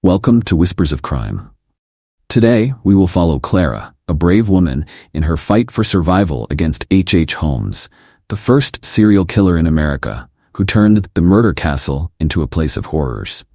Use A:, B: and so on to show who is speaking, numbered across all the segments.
A: Welcome to Whispers of Crime. Today, we will follow Clara, a brave woman, in her fight for survival against H. Holmes, the first serial killer in America, who turned the murder castle into a place of horrors.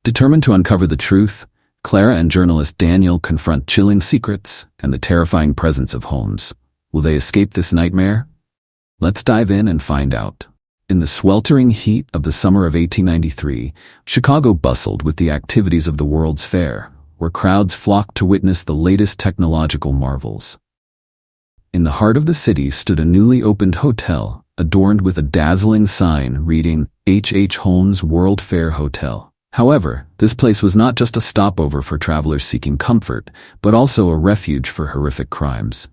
A: Determined to uncover the truth, Clara and journalist Daniel confront chilling secrets and the terrifying presence of Holmes. Will they escape this nightmare? Let's dive in and find out. In the sweltering heat of the summer of 1893, Chicago bustled with the activities of the World's Fair, where crowds flocked to witness the latest technological marvels. In the heart of the city stood a newly opened hotel, adorned with a dazzling sign reading H. Holmes World Fair Hotel. However, this place was not just a stopover for travelers seeking comfort, but also a refuge for horrific crimes.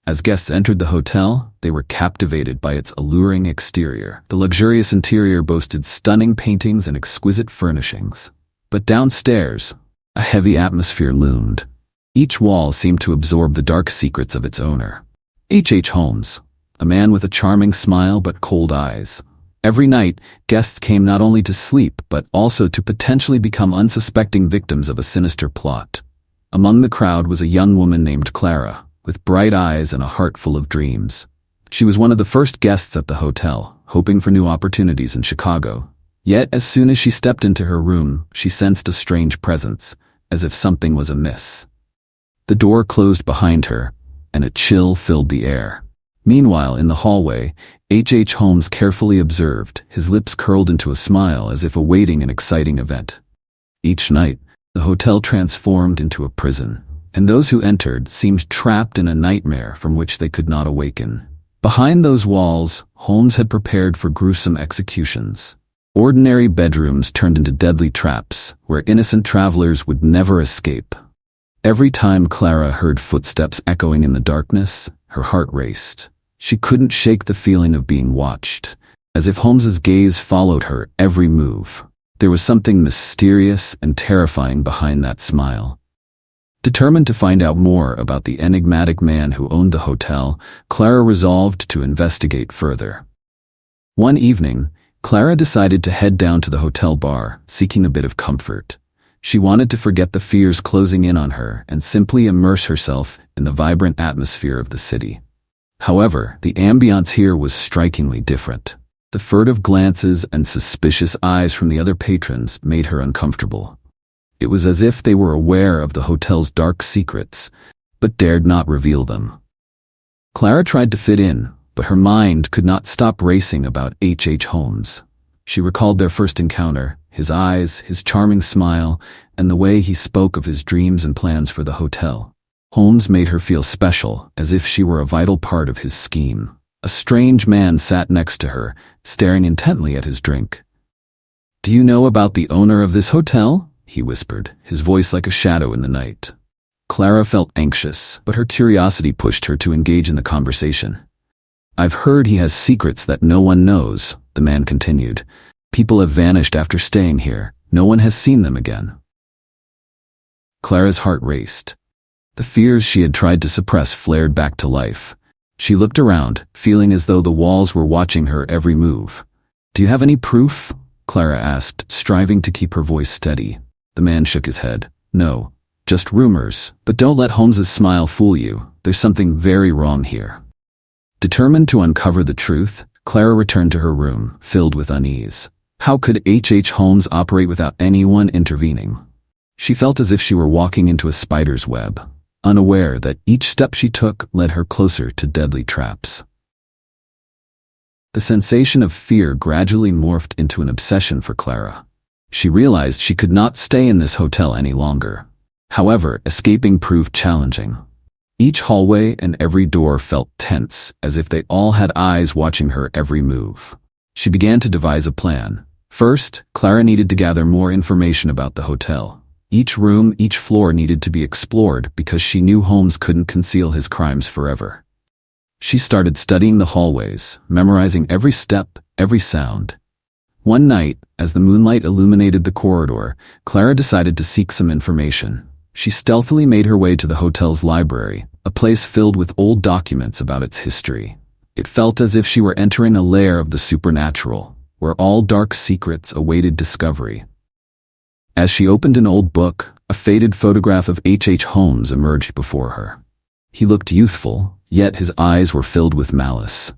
A: As guests entered the hotel, they were captivated by its alluring exterior. The luxurious interior boasted stunning paintings and exquisite furnishings. But downstairs, a heavy atmosphere loomed. Each wall seemed to absorb the dark secrets of its owner. H. Holmes, a man with a charming smile but cold eyes. Every night, guests came not only to sleep, but also to potentially become unsuspecting victims of a sinister plot. Among the crowd was a young woman named Clara, with bright eyes and a heart full of dreams. She was one of the first guests at the hotel, hoping for new opportunities in Chicago. Yet, as soon as she stepped into her room, she sensed a strange presence, as if something was amiss. The door closed behind her, and a chill filled the air. Meanwhile, in the hallway, H. Holmes carefully observed, his lips curled into a smile as if awaiting an exciting event. Each night, the hotel transformed into a prison, and those who entered seemed trapped in a nightmare from which they could not awaken. Behind those walls, Holmes had prepared for gruesome executions. Ordinary bedrooms turned into deadly traps, where innocent travelers would never escape. Every time Clara heard footsteps echoing in the darkness, her heart raced. She couldn't shake the feeling of being watched, as if Holmes's gaze followed her every move. There was something mysterious and terrifying behind that smile. Determined to find out more about the enigmatic man who owned the hotel, Clara resolved to investigate further. One evening, Clara decided to head down to the hotel bar, seeking a bit of comfort. She wanted to forget the fears closing in on her and simply immerse herself in the vibrant atmosphere of the city. However, the ambiance here was strikingly different. The furtive glances and suspicious eyes from the other patrons made her uncomfortable. It was as if they were aware of the hotel's dark secrets, but dared not reveal them. Clara tried to fit in, but her mind could not stop racing about H. Holmes. She recalled their first encounter, his eyes, his charming smile, and the way he spoke of his dreams and plans for the hotel. Holmes made her feel special, as if she were a vital part of his scheme. A strange man sat next to her, staring intently at his drink. "Do you know about the owner of this hotel?" he whispered, his voice like a shadow in the night. Clara felt anxious, but her curiosity pushed her to engage in the conversation. "I've heard he has secrets that no one knows," the man continued. "People have vanished after staying here. No one has seen them again." Clara's heart raced. The fears she had tried to suppress flared back to life. She looked around, feeling as though the walls were watching her every move. "Do you have any proof?" Clara asked, striving to keep her voice steady. The man shook his head. "No, just rumors. But don't let Holmes's smile fool you. There's something very wrong here." Determined to uncover the truth, Clara returned to her room, filled with unease. How could H. Holmes operate without anyone intervening? She felt as if she were walking into a spider's web, unaware that each step she took led her closer to deadly traps. The sensation of fear gradually morphed into an obsession for Clara. She realized she could not stay in this hotel any longer. However, escaping proved challenging. Each hallway and every door felt tense, as if they all had eyes watching her every move. She began to devise a plan. First, Clara needed to gather more information about the hotel. Each room, each floor needed to be explored because she knew Holmes couldn't conceal his crimes forever. She started studying the hallways, memorizing every step, every sound. One night, as the moonlight illuminated the corridor, Clara decided to seek some information. She stealthily made her way to the hotel's library, a place filled with old documents about its history. It felt as if she were entering a lair of the supernatural, where all dark secrets awaited discovery. As she opened an old book, a faded photograph of H. Holmes emerged before her. He looked youthful, yet his eyes were filled with malice.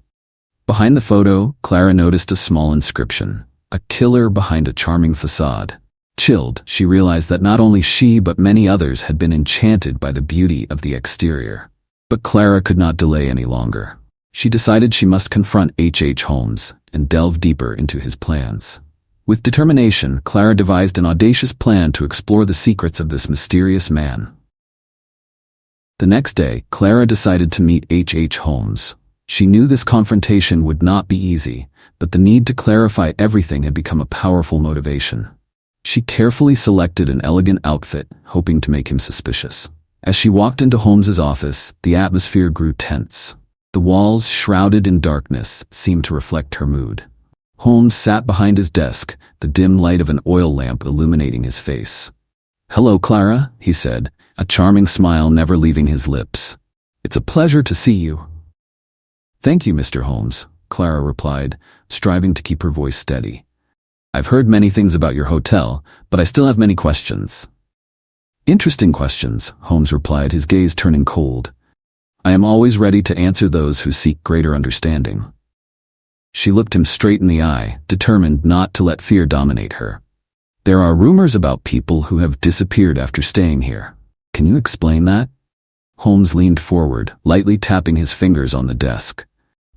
A: Behind the photo, Clara noticed a small inscription, a killer behind a charming facade. Chilled, she realized that not only she but many others had been enchanted by the beauty of the exterior. But Clara could not delay any longer. She decided she must confront H. Holmes and delve deeper into his plans. With determination, Clara devised an audacious plan to explore the secrets of this mysterious man. The next day, Clara decided to meet H. Holmes. She knew this confrontation would not be easy, but the need to clarify everything had become a powerful motivation. She carefully selected an elegant outfit, hoping to make him suspicious. As she walked into Holmes's office, the atmosphere grew tense. The walls, shrouded in darkness, seemed to reflect her mood. Holmes sat behind his desk, the dim light of an oil lamp illuminating his face. "Hello, Clara," he said, a charming smile never leaving his lips. "It's a pleasure to see you." "Thank you, Mr. Holmes," Clara replied, striving to keep her voice steady. "I've heard many things about your hotel, but I still have many questions." "Interesting questions," Holmes replied, his gaze turning cold. "I am always ready to answer those who seek greater understanding." She looked him straight in the eye, determined not to let fear dominate her. "There are rumors about people who have disappeared after staying here. Can you explain that?" Holmes leaned forward, lightly tapping his fingers on the desk.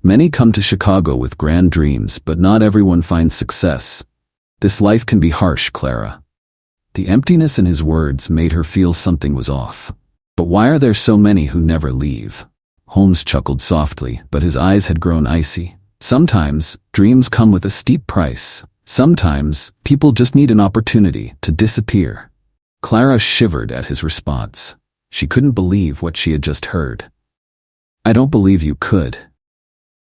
A: "Many come to Chicago with grand dreams, but not everyone finds success. This life can be harsh, Clara." The emptiness in his words made her feel something was off. "But why are there so many who never leave?" Holmes chuckled softly, but his eyes had grown icy. "Sometimes, dreams come with a steep price. Sometimes, people just need an opportunity to disappear." Clara shivered at his response. She couldn't believe what she had just heard. "I don't believe you could."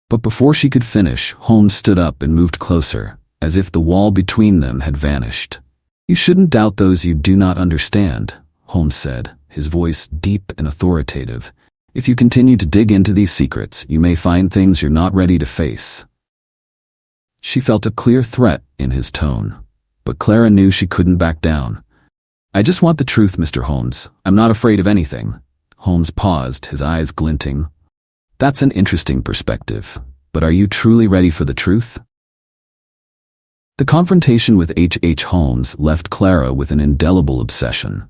A: But before she could finish, Holmes stood up and moved closer, as if the wall between them had vanished. "You shouldn't doubt those you do not understand," Holmes said, his voice deep and authoritative. "If you continue to dig into these secrets, you may find things you're not ready to face." She felt a clear threat in his tone, but Clara knew she couldn't back down. "I just want the truth, Mr. Holmes. I'm not afraid of anything." Holmes paused, his eyes glinting. "That's an interesting perspective, but are you truly ready for the truth?" The confrontation with H. Holmes left Clara with an indelible obsession.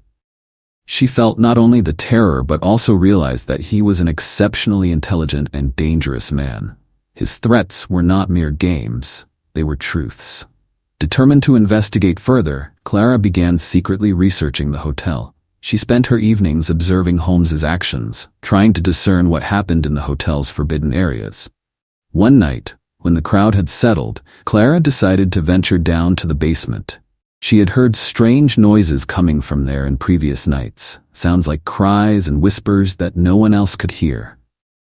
A: She felt not only the terror but also realized that he was an exceptionally intelligent and dangerous man. His threats were not mere games, they were truths. Determined to investigate further, Clara began secretly researching the hotel. She spent her evenings observing Holmes's actions, trying to discern what happened in the hotel's forbidden areas. One night, when the crowd had settled, Clara decided to venture down to the basement. She had heard strange noises coming from there in previous nights, sounds like cries and whispers that no one else could hear.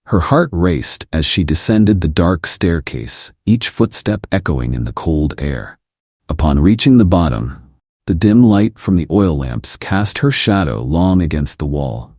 A: Her heart raced as she descended the dark staircase, each footstep echoing in the cold air. Upon reaching the bottom, the dim light from the oil lamps cast her shadow long against the wall.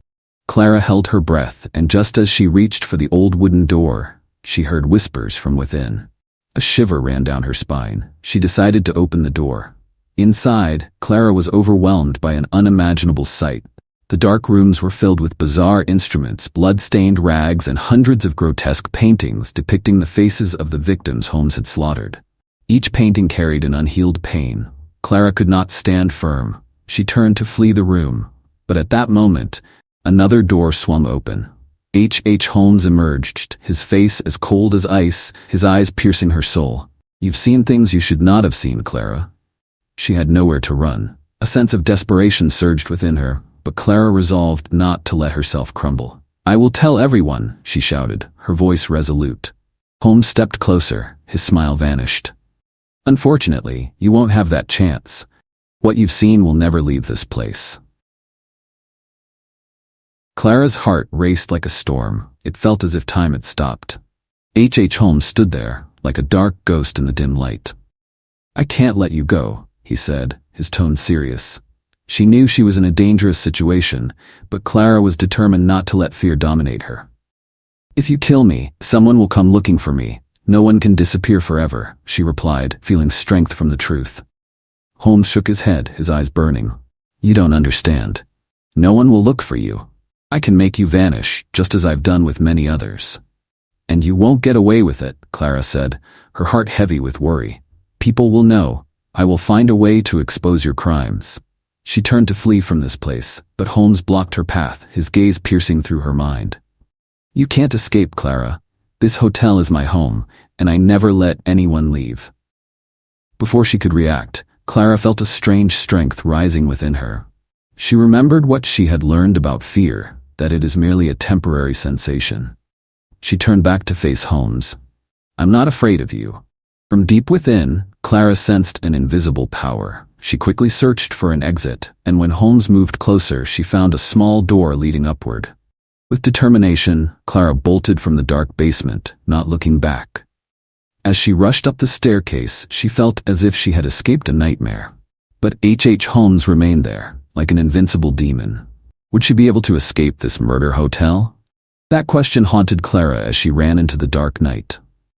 A: Clara held her breath, and just as she reached for the old wooden door, she heard whispers from within. A shiver ran down her spine. She decided to open the door. Inside, Clara was overwhelmed by an unimaginable sight. The dark rooms were filled with bizarre instruments, blood-stained rags, and hundreds of grotesque paintings depicting the faces of the victims Holmes had slaughtered. Each painting carried an unhealed pain. Clara could not stand firm. She turned to flee the room, but at that moment, another door swung open. H. Holmes emerged, his face as cold as ice, his eyes piercing her soul. "You've seen things you should not have seen, Clara." She had nowhere to run. A sense of desperation surged within her, but Clara resolved not to let herself crumble. "I will tell everyone," she shouted, her voice resolute. Holmes stepped closer, his smile vanished. "Unfortunately, you won't have that chance. What you've seen will never leave this place." Clara's heart raced like a storm. It felt as if time had stopped. H. Holmes stood there, like a dark ghost in the dim light. "I can't let you go," he said, his tone serious. She knew she was in a dangerous situation, but Clara was determined not to let fear dominate her. "If you kill me, someone will come looking for me. No one can disappear forever," she replied, feeling strength from the truth. Holmes shook his head, his eyes burning. You don't understand. No one will look for you. I can make you vanish, just as I've done with many others. And you won't get away with it, Clara said, her heart heavy with worry. People will know. I will find a way to expose your crimes. She turned to flee from this place, but Holmes blocked her path, his gaze piercing through her mind. You can't escape, Clara. This hotel is my home, and I never let anyone leave. Before she could react, Clara felt a strange strength rising within her. She remembered what she had learned about fear, that it is merely a temporary sensation. She turned back to face Holmes. I'm not afraid of you. From deep within, Clara sensed an invisible power. She quickly searched for an exit, and when Holmes moved closer, she found a small door leading upward. With determination, Clara bolted from the dark basement, not looking back. As she rushed up the staircase, she felt as if she had escaped a nightmare. But H. Holmes remained there, like an invincible demon. Would she be able to escape this murder hotel? That question haunted Clara as she ran into the dark night.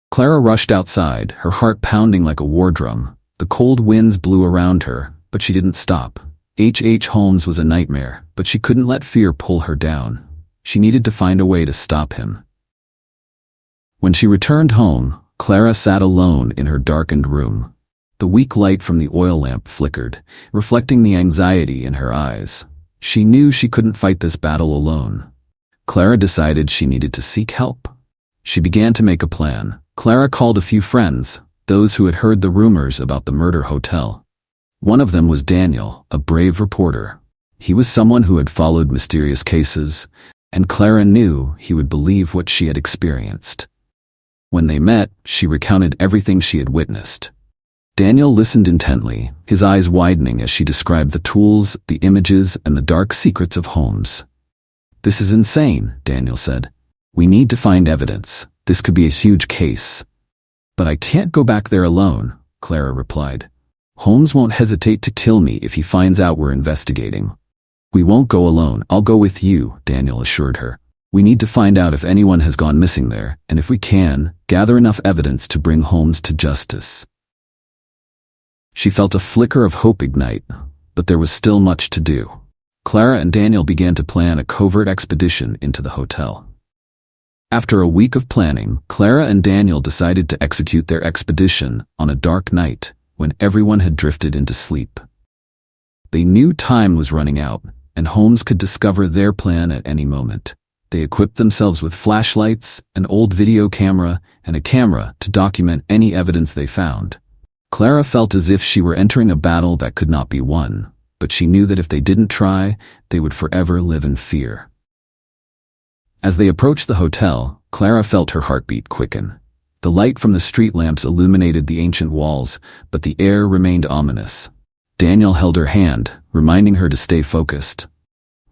A: Clara rushed outside, her heart pounding like a war drum. The cold winds blew around her, but she didn't stop. H. Holmes was a nightmare, but she couldn't let fear pull her down. She needed to find a way to stop him. When she returned home, Clara sat alone in her darkened room. The weak light from the oil lamp flickered, reflecting the anxiety in her eyes. She knew she couldn't fight this battle alone. Clara decided she needed to seek help. She began to make a plan. Clara called a few friends, those who had heard the rumors about the murder hotel. One of them was Daniel, a brave reporter. He was someone who had followed mysterious cases, and Clara knew he would believe what she had experienced. When they met, she recounted everything she had witnessed. Daniel listened intently, his eyes widening as she described the tools, the images, and the dark secrets of Holmes. This is insane, Daniel said. We need to find evidence. This could be a huge case. But I can't go back there alone, Clara replied. Holmes won't hesitate to kill me if he finds out we're investigating. We won't go alone. I'll go with you, Daniel assured her. We need to find out if anyone has gone missing there, and if we can, gather enough evidence to bring Holmes to justice. She felt a flicker of hope ignite, but there was still much to do. Clara and Daniel began to plan a covert expedition into the hotel. After a week of planning, Clara and Daniel decided to execute their expedition on a dark night when everyone had drifted into sleep. They knew time was running out, and Holmes could discover their plan at any moment. They equipped themselves with flashlights, an old video camera, and a camera to document any evidence they found. Clara felt as if she were entering a battle that could not be won, but she knew that if they didn't try, they would forever live in fear. As they approached the hotel, Clara felt her heartbeat quicken. The light from the street lamps illuminated the ancient walls, but the air remained ominous. Daniel held her hand, reminding her to stay focused.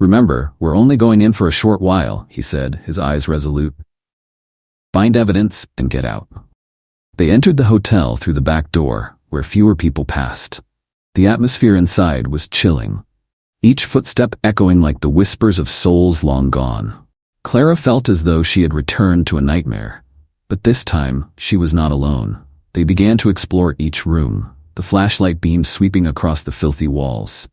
A: Remember, we're only going in for a short while, he said, his eyes resolute. Find evidence and get out. They entered the hotel through the back door, where fewer people passed. The atmosphere inside was chilling, each footstep echoing like the whispers of souls long gone. Clara felt as though she had returned to a nightmare, but this time she was not alone. They began to explore each room, the flashlight beams sweeping across the filthy walls.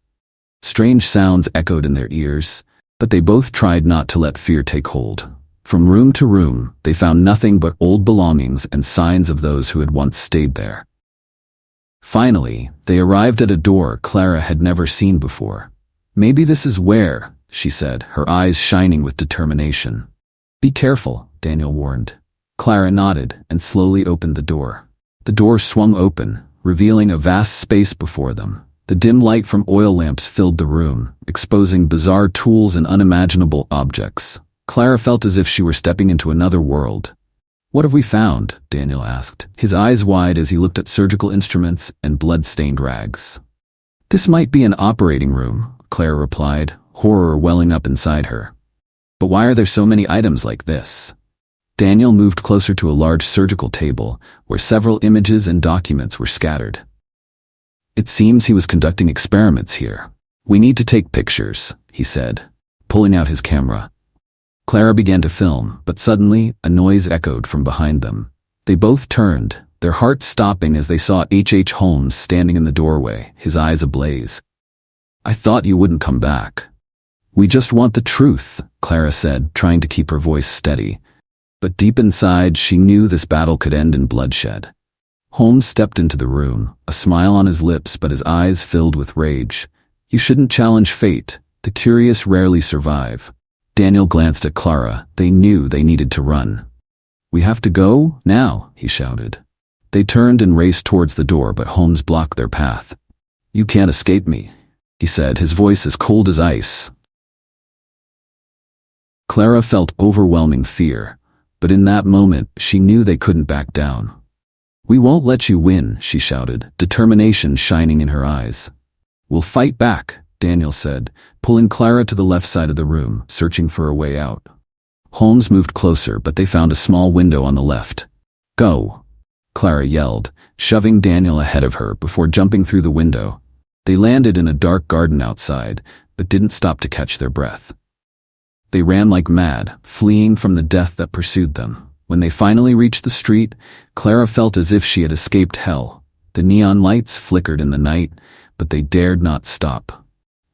A: Strange sounds echoed in their ears, but they both tried not to let fear take hold. From room to room, they found nothing but old belongings and signs of those who had once stayed there. Finally, they arrived at a door Clara had never seen before. Maybe this is where, she said, her eyes shining with determination. Be careful, Daniel warned. Clara nodded and slowly opened the door. The door swung open, revealing a vast space before them. The dim light from oil lamps filled the room, exposing bizarre tools and unimaginable objects. Clara felt as if she were stepping into another world. What have we found? Daniel asked, his eyes wide as he looked at surgical instruments and blood-stained rags. This might be an operating room, Clara replied, horror welling up inside her. But why are there so many items like this? Daniel moved closer to a large surgical table, where several images and documents were scattered. It seems he was conducting experiments here. We need to take pictures, he said, pulling out his camera. Clara began to film, but suddenly a noise echoed from behind them. They both turned, their hearts stopping as they saw H. Holmes standing in the doorway, his eyes ablaze. "I thought you wouldn't come back." "We just want the truth," Clara said, trying to keep her voice steady. But deep inside, she knew this battle could end in bloodshed. Holmes stepped into the room, a smile on his lips but his eyes filled with rage. "You shouldn't challenge fate. The curious rarely survive." Daniel glanced at Clara. They knew they needed to run. "We have to go now," he shouted. They turned and raced towards the door, but Holmes blocked their path. "You can't escape me," he said, his voice as cold as ice. Clara felt overwhelming fear, but in that moment she knew they couldn't back down. "We won't let you win," she shouted, determination shining in her eyes. "We'll fight back," Daniel said, pulling Clara to the left side of the room, searching for a way out. Holmes moved closer, but they found a small window on the left. "Go," Clara yelled, shoving Daniel ahead of her before jumping through the window. They landed in a dark garden outside, but didn't stop to catch their breath. They ran like mad, fleeing from the death that pursued them. When they finally reached the street, Clara felt as if she had escaped hell. The neon lights flickered in the night, but they dared not stop.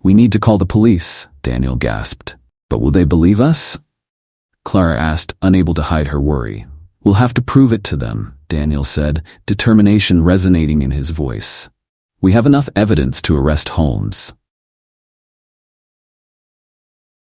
A: "We need to call the police," Daniel gasped. "But will they believe us?" Clara asked, unable to hide her worry. "We'll have to prove it to them," Daniel said, determination resonating in his voice. "We have enough evidence to arrest Holmes."